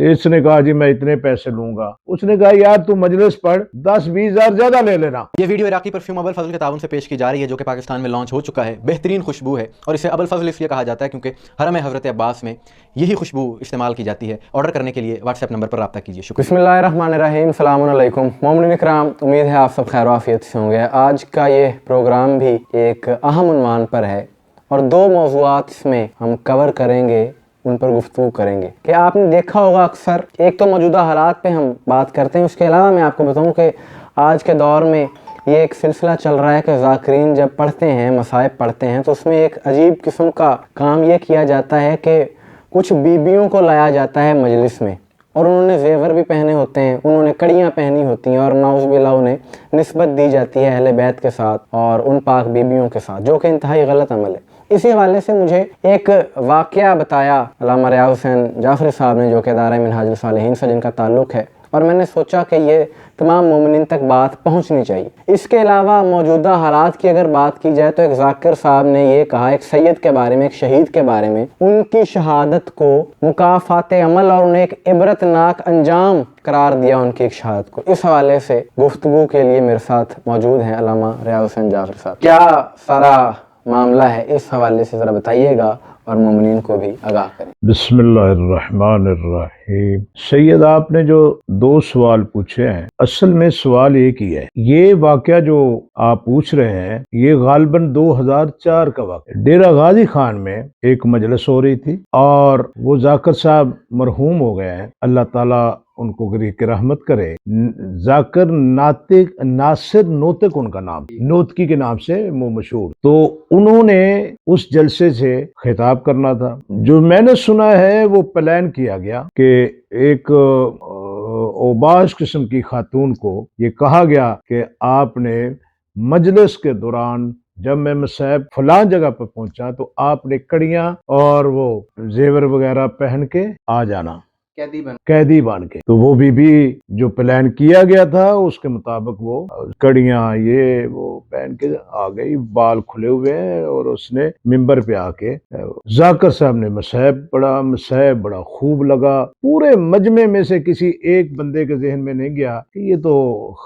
اس نے کہا جی میں اتنے پیسے لوں گا. اس نے کہا یار تو مجلس پڑھ 10-20 ہزار زیادہ لے لینا. یہ ویڈیو عراقی پرفیوم ابو الفضل کے تعاون سے پیش کی جا رہی ہے جو کہ پاکستان میں لانچ ہو چکا ہے. بہترین خوشبو ہے اور اسے ابو الفضل اس لیے کہا جاتا ہے کیونکہ حرم حضرت عباس میں یہی خوشبو استعمال کی جاتی ہے. آرڈر کرنے کے لیے واٹس ایپ نمبر پر رابطہ کیجیے. شکریہ. بسم اللہ الرحمن الرحیم. السلام علیکم مومنین اکرام، امید ہے آپ سب خیر و عافیت سے ہوں گے. آج کا یہ پروگرام بھی ایک اہم عنوان پر ہے اور دو موضوعات اس میں ہم کور کریں گے، ان پر گفتگو کریں گے کہ آپ نے دیکھا ہوگا اکثر ایک تو موجودہ حالات پہ ہم بات کرتے ہیں، اس کے علاوہ میں آپ کو بتاؤں کہ آج کے دور میں یہ ایک سلسلہ چل رہا ہے کہ ذاکرین جب پڑھتے ہیں، مصائب پڑھتے ہیں، تو اس میں ایک عجیب قسم کا کام یہ کیا جاتا ہے کہ کچھ بیویوں کو لایا جاتا ہے مجلس میں اور انہوں نے زیور بھی پہنے ہوتے ہیں، انہوں نے کڑیاں پہنی ہوتی ہیں اور نعوذ باللہ انہیں نسبت دی جاتی ہے اہل بیت کے ساتھ اور ان پاک بیویوں کے ساتھ، جو کہ انتہائی غلط عمل ہے. اسی حوالے سے مجھے ایک واقعہ بتایا علامہ ریاض حسین جعفری صاحب نے، جو کہ ادارہ منہاج الصالحین سے جن کا تعلق ہے، اور میں نے سوچا کہ یہ تمام مومنین تک بات پہنچنی چاہیے. اس کے علاوہ موجودہ حالات کی اگر بات کی جائے تو ایک ذاکر صاحب نے یہ کہا ایک سید کے بارے میں، ایک شہید کے بارے میں، ان کی شہادت کو مکافات عمل اور انہیں ایک عبرتناک انجام قرار دیا ان کی ایک شہادت کو. اس حوالے سے گفتگو کے لیے میرے ساتھ موجود ہیں علامہ ریاض حسین جعفری صاحب. کیا سارا معاملہ ہے اس حوالے سے ذرا بتائیے گا اور مومنین کو بھی آگاہ کریں. بسم اللہ الرحمن الرحیم. سید آپ نے جو دو سوال پوچھے ہیں، اصل میں سوال ایک ہی ہے. یہ واقعہ جو آپ پوچھ رہے ہیں یہ غالباً 2004 کا واقعہ. ڈیرہ غازی خان میں ایک مجلس ہو رہی تھی اور وہ ذاکر صاحب مرحوم ہو گئے ہیں، اللہ تعالیٰ ان کو گریہ رحمت کرے. ذاکر ناصر نوتک ان کا نام، نوتکی کے نام سے وہ مشہور. تو انہوں نے اس جلسے سے خطاب کرنا تھا. جو میں نے سنا ہے وہ پلان کیا گیا کہ ایک اوباش قسم کی خاتون کو یہ کہا گیا کہ آپ نے مجلس کے دوران جب میں مصعب فلاں جگہ پر پہنچا تو آپ نے کڑیاں اور وہ زیور وغیرہ پہن کے آ جانا، قیدی بن کے. تو وہ بی جو پلان کیا گیا تھا اس کے مطابق وہ کڑیاں یہ وہ پہن کے آ گئی، بال کھلے ہوئے ہیں، اور اس نے ممبر پہ آ کے ذاکر صاحب نے مصعب بڑا خوب لگا. پورے مجمع میں سے کسی ایک بندے کے ذہن میں نہیں گیا کہ یہ تو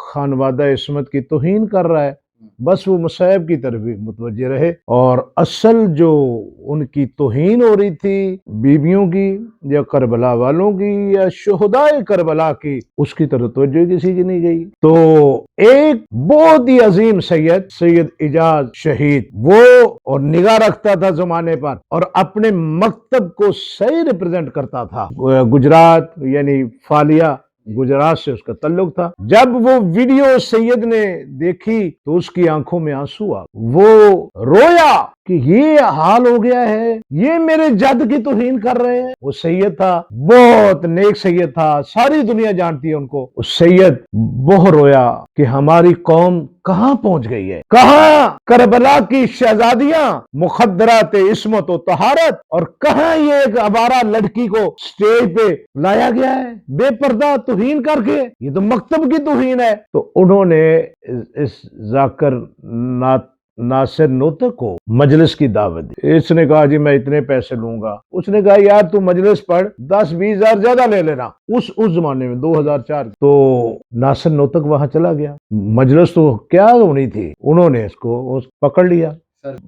خانوادہ عصمت کی توہین کر رہا ہے. بس وہ مصعب کی طرف بھی متوجہ رہے اور اصل جو ان کی توہین ہو رہی تھی بیویوں کی یا کربلا والوں کی یا شہدائے کربلا کی، اس کی طرف توجہ کسی کی نہیں گئی. تو ایک بہت ہی عظیم سید اجاز شہید، وہ اور نگاہ رکھتا تھا زمانے پر اور اپنے مکتب کو صحیح ریپرزینٹ کرتا تھا. گجرات یعنی فالیہ گجرات سے اس کا تعلق تھا. جب وہ ویڈیو سید نے دیکھی تو اس کی آنکھوں میں آنسو آ، وہ رویا کہ یہ حال ہو گیا ہے، یہ میرے جد کی توہین کر رہے ہیں. وہ سید تھا، بہت نیک سید تھا، ساری دنیا جانتی ہے ان کو. اس سید بہت رویا کہ ہماری قوم کہاں پہنچ گئی ہے، کہاں کربلا کی شہزادیاں مخدرات عصمت و طہارت، اور کہاں یہ ایک آوارہ لڑکی کو سٹیج پہ لایا گیا ہے بے پردہ توہین کر کے. یہ تو مکتب کی توہین ہے. تو انہوں نے اس ذاکر ناصر نوتک کو مجلس کی دعوت دی. اس نے کہا جی میں اتنے پیسے لوں گا. اس نے کہا یار تو مجلس پڑھ 10-20 ہزار زیادہ لے لینا. اس زمانے میں 2004. تو ناصر نوتک وہاں چلا گیا. مجلس تو کیا ہونی تھی، انہوں نے اس کو پکڑ لیا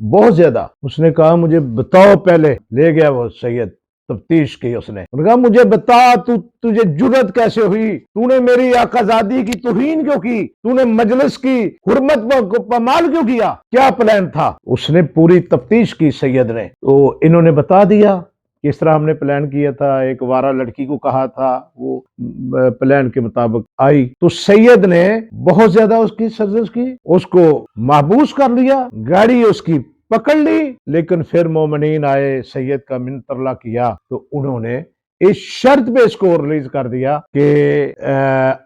بہت زیادہ. اس نے کہا مجھے بتاؤ، پہلے لے گیا وہ سید، تفتیش کی. اس نے کہا مجھے بتا تجھے جرت کیسے ہوئی، تو نے میری آقازادی کی توہین کیوں کی، تو نے مجلس کی حرمت کو پامال کیوں کیا، کیا پلان تھا. اس نے پوری تفتیش کی سید نے. تو انہوں نے بتا دیا کس طرح ہم نے پلان کیا تھا. ایک وارہ لڑکی کو کہا تھا، وہ پلان کے مطابق آئی. تو سید نے بہت زیادہ اس کی سرزش کی، اس کو محبوس کر لیا، گاڑی اس کی پکڑ لی. لیکن پھر مومنین آئے، سید کا منترلہ کیا تو انہوں نے اس شرط پہ اس کو ریلیز کر دیا کہ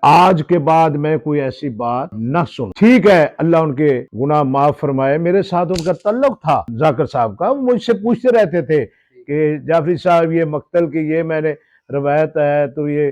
آج کے بعد میں کوئی ایسی بات نہ سن. ٹھیک ہے، اللہ ان کے گناہ معاف فرمائے. میرے ساتھ ان کا تعلق تھا ذاکر صاحب کا. مجھ سے پوچھتے رہتے تھے کہ جعفری صاحب یہ مقتل کی یہ میں نے روایت ہے تو یہ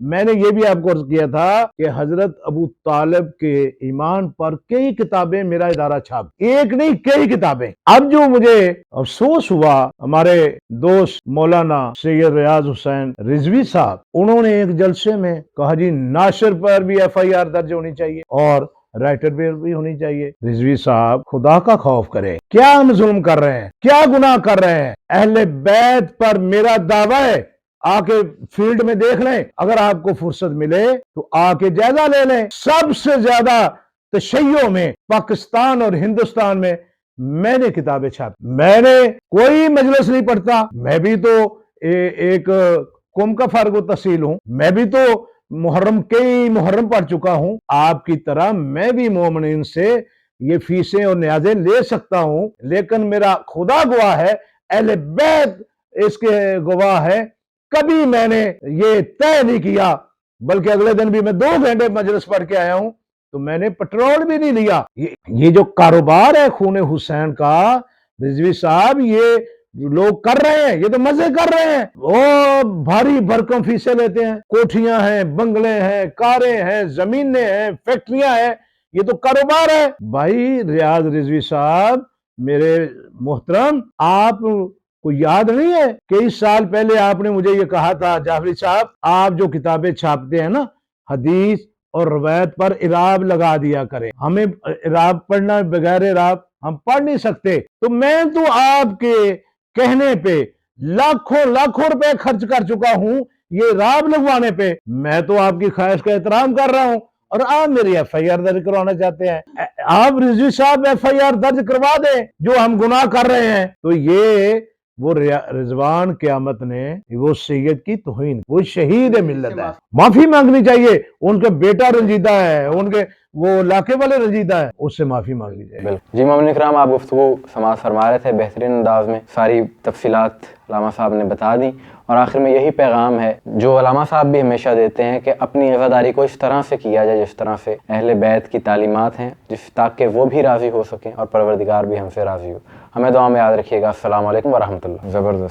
میں نے یہ بھی آپ کو عرض کیا تھا کہ حضرت ابو طالب کے ایمان پر کئی کتابیں میرا ادارہ چھاپ، ایک نہیں کئی کتابیں۔ اب جو مجھے افسوس ہوا، ہمارے دوست مولانا سید ریاض حسین رضوی صاحب، انہوں نے ایک جلسے میں کہا جی ناشر پر بھی FIR درج ہونی چاہیے اور رائٹر پہ بھی ہونی چاہیے۔ رضوی صاحب خدا کا خوف کرے، کیا ہم ظلم کر رہے ہیں، کیا گناہ کر رہے ہیں؟ اہل بیت پر میرا دعویٰ ہے، آ کے فیلڈ میں دیکھ لیں، اگر آپ کو فرصت ملے تو آ کے جائزہ لے لیں۔ سب سے زیادہ تشیع میں پاکستان اور ہندوستان میں نے کتابیں چھاپی، میں نے کوئی مجلس نہیں پڑھتا، میں بھی تو ایک قوم کا فارغ التحصیل ہوں، میں بھی تو کئی محرم پڑھ چکا ہوں، آپ کی طرح میں بھی مومنین سے یہ فیسیں اور نیازیں لے سکتا ہوں، لیکن میرا خدا گواہ ہے، اہل بیت اس کے گواہ ہے، کبھی میں نے یہ طے نہیں کیا، بلکہ اگلے دن بھی میں 2 گھنٹے مجلس پڑھ کے آیا ہوں تو میں نے پٹرول بھی نہیں لیا۔ یہ جو کاروبار ہے خون حسین کا، رضوی صاحب، یہ لوگ کر رہے ہیں، یہ تو مزے کر رہے ہیں، وہ بھاری بھرکم فیسیں لیتے ہیں، کوٹھیاں ہیں، بنگلے ہیں، کاریں ہیں، زمینیں ہیں، فیکٹریاں ہیں، یہ تو کاروبار ہے۔ بھائی ریاض رضوی صاحب میرے محترم، آپ کو یاد نہیں ہے کہ 20 سال پہلے آپ نے مجھے یہ کہا تھا جعفری صاحب آپ جو کتابیں چھاپتے ہیں نا حدیث اور روایت پر اعراب لگا دیا کریں، ہمیں اعراب پڑھنا، بغیر اعراب ہم پڑھ نہیں سکتے۔ تو میں تو آپ کے کہنے پہ لاکھوں روپے خرچ کر چکا ہوں یہ اعراب لگوانے پہ، میں تو آپ کی خواہش کا احترام کر رہا ہوں اور آپ میری FIR درج کروانا چاہتے ہیں۔ آپ رضوی صاحب FIR درج کروا دیں جو ہم گناہ کر رہے ہیں، تو یہ وہ رضوان قیامت نے وہ سید کی توہین، وہ شہید ملت ہے، معافی مانگنی چاہیے، ان کا بیٹا رنجیدہ ہے، ان کے وہ علاقے والے رنجیدہ ہے، اس سے معافی مانگنی چاہیے۔ بالکل جی مومنین کرام، آپ گفتگو سماعت فرما رہے تھے، بہترین انداز میں ساری تفصیلات علامہ صاحب نے بتا دی، اور آخر میں یہی پیغام ہے جو علامہ صاحب بھی ہمیشہ دیتے ہیں کہ اپنی عزاداری کو اس طرح سے کیا جائے جس طرح سے اہل بیت کی تعلیمات ہیں، تاکہ وہ بھی راضی ہو سکیں اور پروردگار بھی ہم سے راضی ہو۔ ہمیں دعا میں یاد رکھیے گا۔ السلام علیکم ورحمۃ اللہ۔ زبردست۔